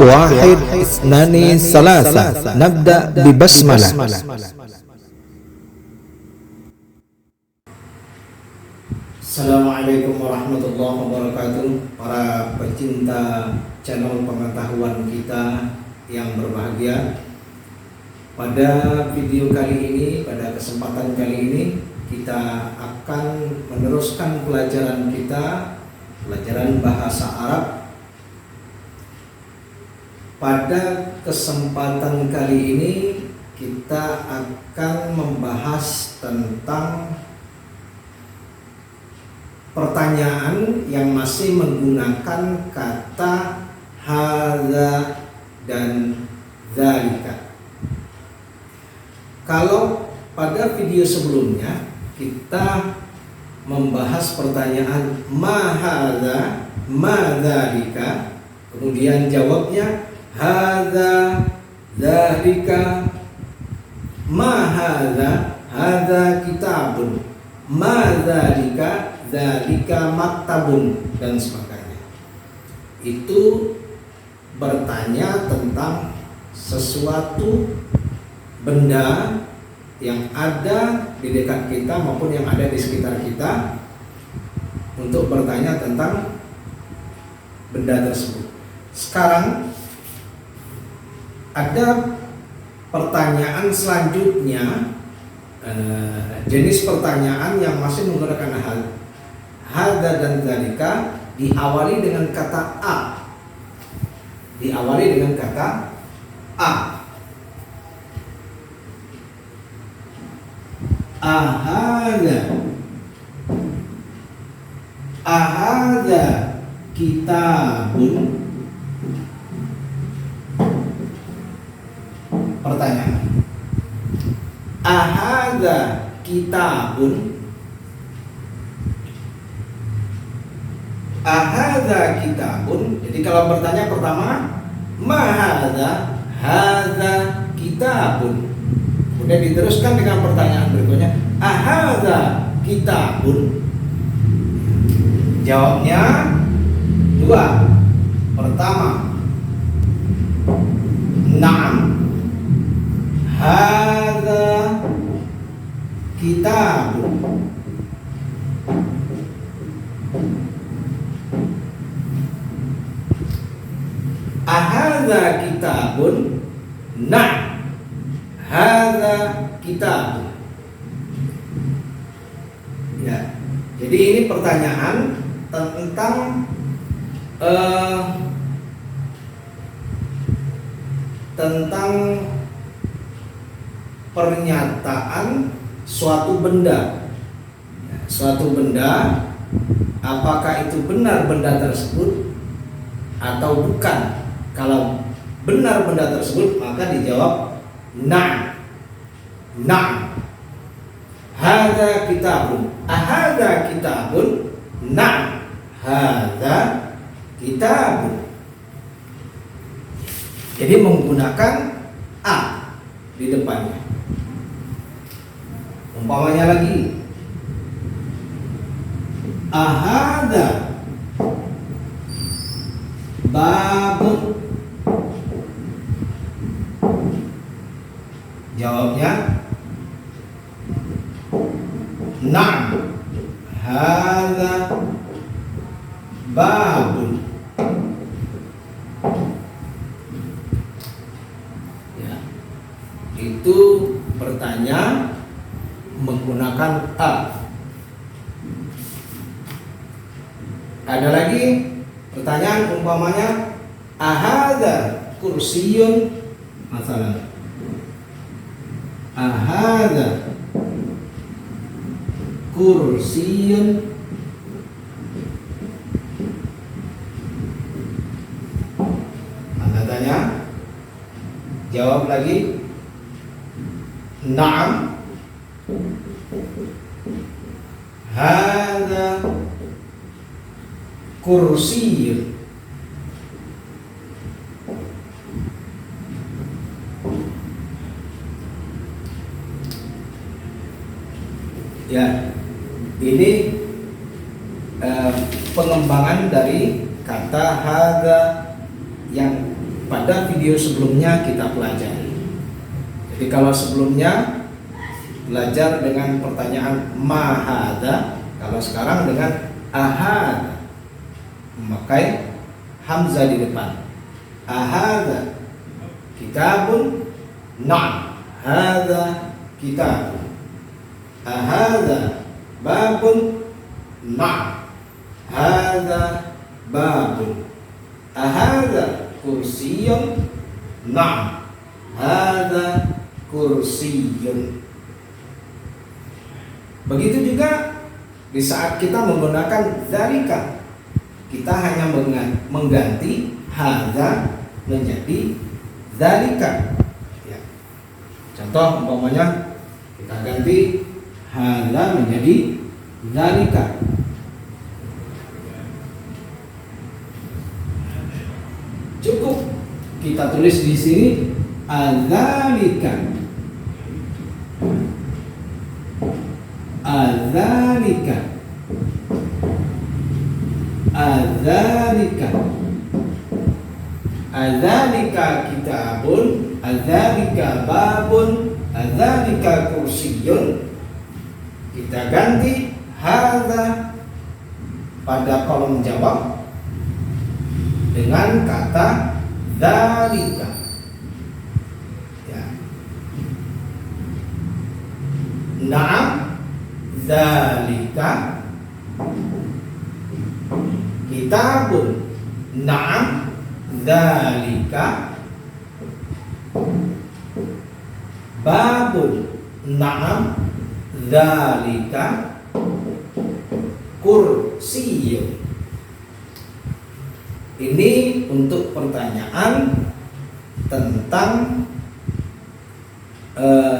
واحد اثنان ثلاثة نبدأ ببسملة. Assalamualaikum warahmatullahi wabarakatuh. Para pecinta channel pengetahuan kita yang berbahagia, pada video kali ini, pada kesempatan kali ini, kita akan meneruskan pelajaran kita, pelajaran bahasa Arab. Pada kesempatan kali ini kita akan membahas tentang pertanyaan yang masih menggunakan kata hadza dan dzalika. Kalau pada video sebelumnya kita membahas pertanyaan ma hadza, ma dzalika, kemudian jawabnya hadza, dzalika, ma hadza, hadza kitabun, ma dzalika, dzalika maktabun, dan sebagainya. Itu bertanya tentang sesuatu benda yang ada di dekat kita maupun yang ada di sekitar kita, untuk bertanya tentang benda tersebut. Sekarang ada pertanyaan selanjutnya, jenis pertanyaan yang masih menggunakan hadza dan dzalika, diawali dengan kata a. Diawali dengan kata a. Ahadza, ahadza kitabun. Pertanyaan, ahadza kitabun, ahadza kitabun. Jadi kalau bertanya pertama ma hadza, hadza kitabun. Kemudian diteruskan dengan pertanyaan berikutnya, ahadza kitabun. Jawabnya dua. Pertama, na'am, hadza kitabun. Ahadza kitabun, na'am, hadza kitabun. Ya, jadi ini pertanyaan tentang pernyataan suatu benda. Ya, suatu benda, apakah itu benar benda tersebut atau bukan? Kalau benar benda tersebut, maka dijawab na'am, na'am, hadza kitabun, ahadza kitabun, na'am, hadza kitabun. Jadi menggunakan a di depannya. Umpamanya lagi, ahadza babun. Jawabnya na'am, hadza babun. Ya, itu bertanya menggunakan a. Ada lagi pertanyaan umpamanya ahadza kursiyun, masalah ahadza kursiyun. Anda tanya, jawab lagi na'am, hadza kursiyun. Ya, ini pengembangan dari kata hadza yang pada video sebelumnya kita pelajari. Jadi kalau sebelumnya belajar dengan pertanyaan mahada, kalau sekarang dengan ahad, memakai hamzah di depan. Ahada kitabun, na'am, hada kitabun. Ahada babun, na'am, hada babun. Ahada kursiyun, na'am, hada kursiyun. Begitu juga di saat kita menggunakan dzalika, kita hanya mengganti hadza menjadi dzalika. Ya. Contoh umpamanya kita ganti hadza menjadi dzalika. Cukup kita tulis di sini adzalika. Adzalika, adzalika, adzalika kitabun, adzalika babun, adzalika kursiyun. Kita ganti hadza pada kolom jawab dengan kata dzalika. Ya. Na'am dzalika kitabun, na'am dzalika babun, na'am dzalika kursiyun. Ini untuk pertanyaan tentang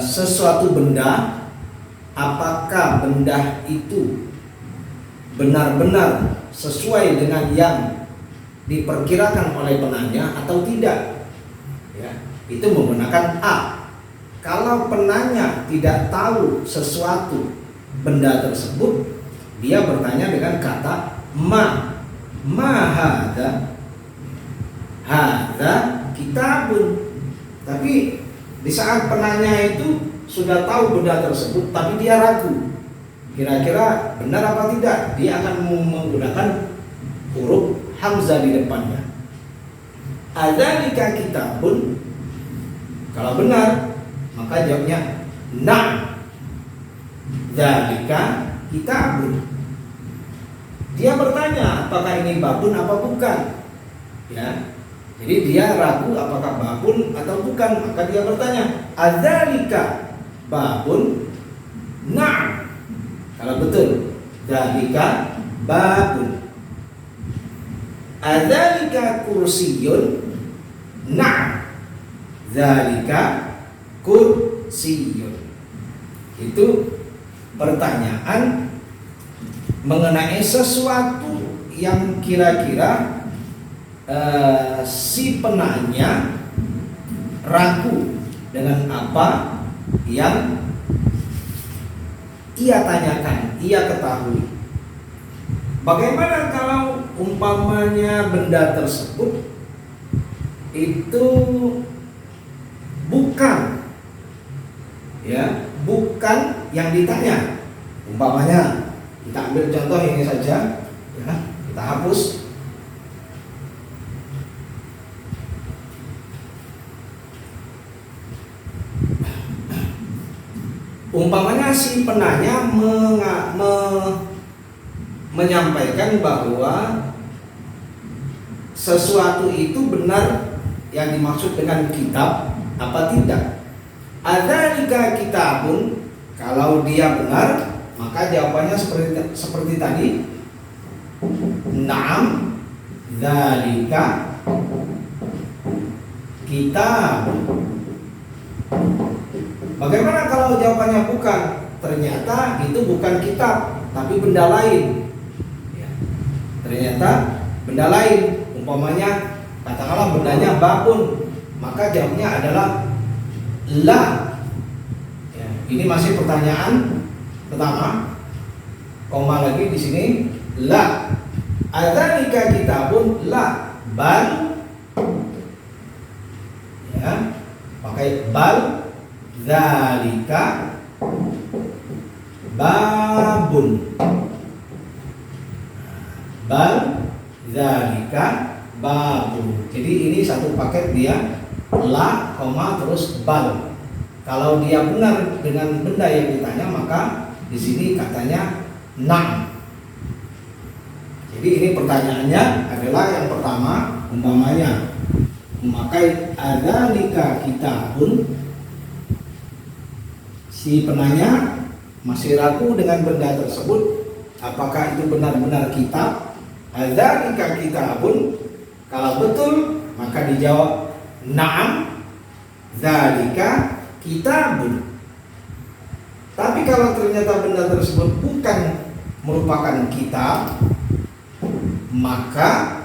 sesuatu benda. Apakah benda itu benar-benar sesuai dengan yang diperkirakan oleh penanya atau tidak? Ya, itu menggunakan a. Kalau penanya tidak tahu sesuatu benda tersebut, dia bertanya dengan kata ma. Ma hadza, hadza kitabun. Tapi di saat penanya itu sudah tahu benda tersebut, tapi dia ragu kira-kira benar apa tidak, dia akan menggunakan huruf hamzah di depannya. Adzalika kitabun, kalau benar maka jawabnya na'am dzalika kitabun. Dia bertanya apakah ini babun apa bukan, ya. Jadi dia ragu apakah babun atau bukan, maka dia bertanya adzalika babun, na'am. Kalau betul, dzalika babun. Adzalika kursiyun, na'am, dzalika kursiyun. Itu pertanyaan mengenai sesuatu yang kira-kira si penanya ragu dengan apa yang ia tanyakan, ia ketahui. Bagaimana kalau umpamanya benda tersebut itu bukan, ya, bukan yang ditanya. Umpamanya kita ambil contoh ini saja, ya, kita hapus. Umpamanya si penanya menyampaikan bahwa sesuatu itu benar yang dimaksud dengan kitab apa tidak. Adzalika kitabun, kalau dia benar maka jawabannya seperti tadi, na'am dzalika kitab. Bagaimana kalau jawabannya bukan? Ternyata itu bukan kitab, tapi benda lain. Ya. Ternyata benda lain. Umpamanya, katakanlah bendanya babun, maka jawabnya adalah la. Ya. Ini masih pertanyaan pertama. Koma lagi di sini, la. Adzalika kitabun, la. Bal pakai bal dzalika babun. Bal dzalika babun. Jadi ini satu paket dia, la, koma, terus bal. Kalau dia benar dengan benda yang ditanya, maka di sini katanya na'am. Jadi ini pertanyaannya adalah yang pertama, umpamanya memakai adzalika kitabun. Si penanya masih ragu dengan benda tersebut, apakah itu benar-benar kitab? Adzalika kitabun. Kalau betul maka dijawab na'am, dzalika kitabun. Tapi kalau ternyata benda tersebut bukan merupakan kitab, maka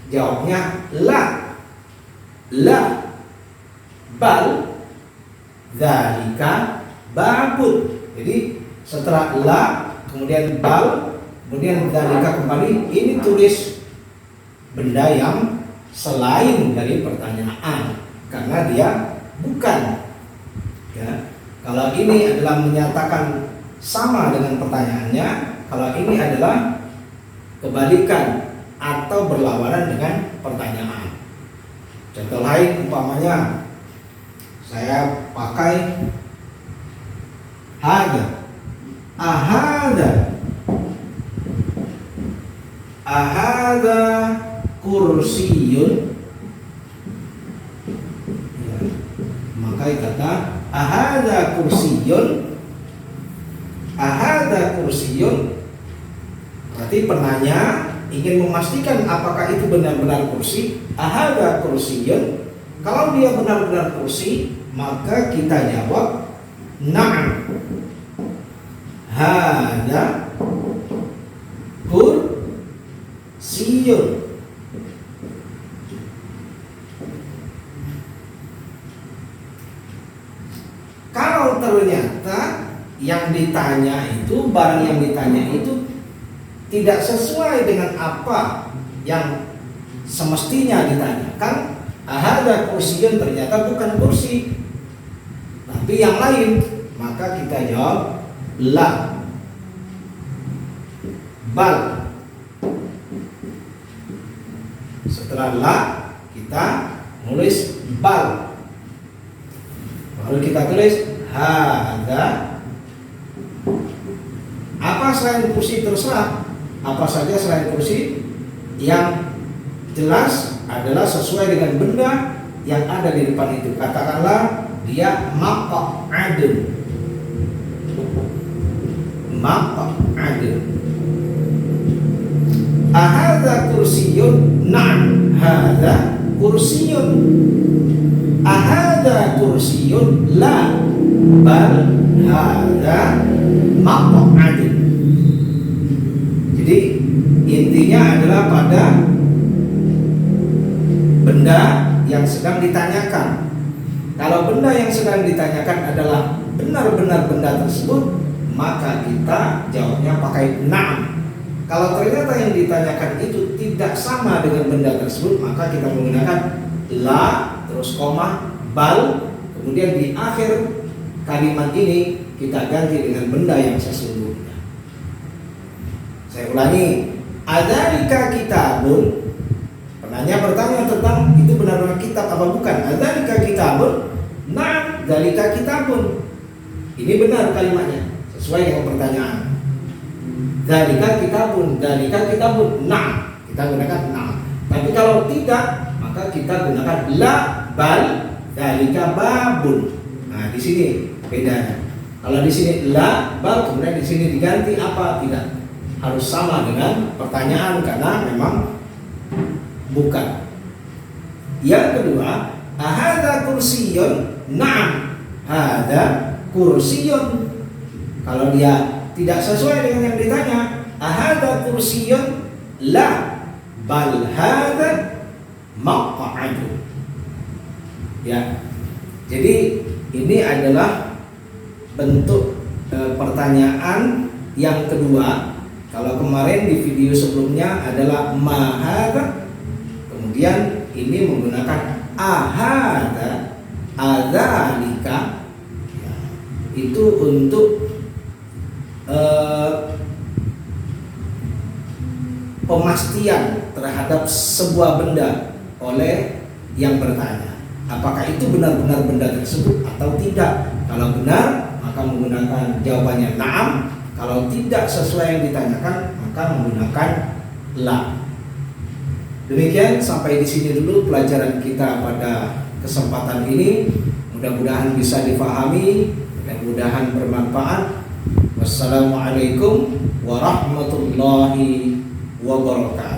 jawabnya la, bal dzalika babun. Jadi setelah la, kemudian bal, kemudian dzalika kembali, ini tulis benda yang selain dari pertanyaan karena dia bukan. Ya. Kalau ini adalah menyatakan sama dengan pertanyaannya, kalau ini adalah kebalikan atau berlawanan dengan pertanyaan. Contoh lain umpamanya saya pakai hada, ahada kursiyun. Ya. Maka kata ahada kursiyun, berarti penanya ingin memastikan apakah itu benar-benar kursi. Ahada kursiyun. Kalau dia benar-benar kursi, maka kita jawab na'am, hada kursiyun. Kalau ternyata yang ditanya itu, barang yang ditanya itu tidak sesuai dengan apa yang semestinya ditanyakan, ahada kursiyun, ternyata bukan kursi tapi yang lain, maka kita jawab la, bal. Setelah la kita nulis bal, lalu kita tulis hada. Apa selain kursi terserah, apa saja selain kursi yang jelas adalah sesuai dengan benda yang ada di depan itu. Katakanlah dia maq'adun. Ahadza kursiyun, na'am hadza kursiyun. Ahadza kursiyun, la, bal hadza maq'adun. Jadi intinya adalah pada benda yang sedang ditanyakan. Kalau benda yang sedang ditanyakan adalah benar-benar benda tersebut, maka kita jawabnya pakai na'am. Kalau ternyata yang ditanyakan itu tidak sama dengan benda tersebut, maka kita menggunakan la, terus koma, bal, kemudian di akhir kalimat ini kita ganti dengan benda yang sesungguhnya. Saya ulangi, adzalika kitabun. Penanya bertanya tentang itu benar-benar kitab apa bukan. Adzalika kitabun, na'am dzalika kitabun. Ini benar kalimatnya, sesuai dengan pertanyaan. Dzalika kitabun, na'am. Kita gunakan na'am. Tapi kalau tidak, maka kita gunakan la, bal, dzalika babun. Nah, di sini bedanya. Kalau di sini la, bal, kemudian di sini diganti apa? Tidak harus sama dengan pertanyaan karena memang bukan. Yang kedua, ahadza kursiyun, na'am hadza kursiyun. Kalau dia tidak sesuai dengan yang ditanya, ahadza kursiyun, la, bal hadza maq'adun. Ya. Jadi ini adalah bentuk pertanyaan yang kedua. Kalau kemarin di video sebelumnya adalah mahadza, kemudian ini menggunakan ahadza. adzalika, ya, itu untuk pemastian terhadap sebuah benda oleh yang bertanya. Apakah itu benar-benar benda tersebut atau tidak? Kalau benar, maka menggunakan jawabannya na'am. Kalau tidak sesuai yang ditanyakan, maka menggunakan la. Demikian, sampai di sini dulu pelajaran kita pada kesempatan ini. Mudah-mudahan bisa difahami, mudah-mudahan bermanfaat. Wassalamualaikum warahmatullahi wabarakatuh.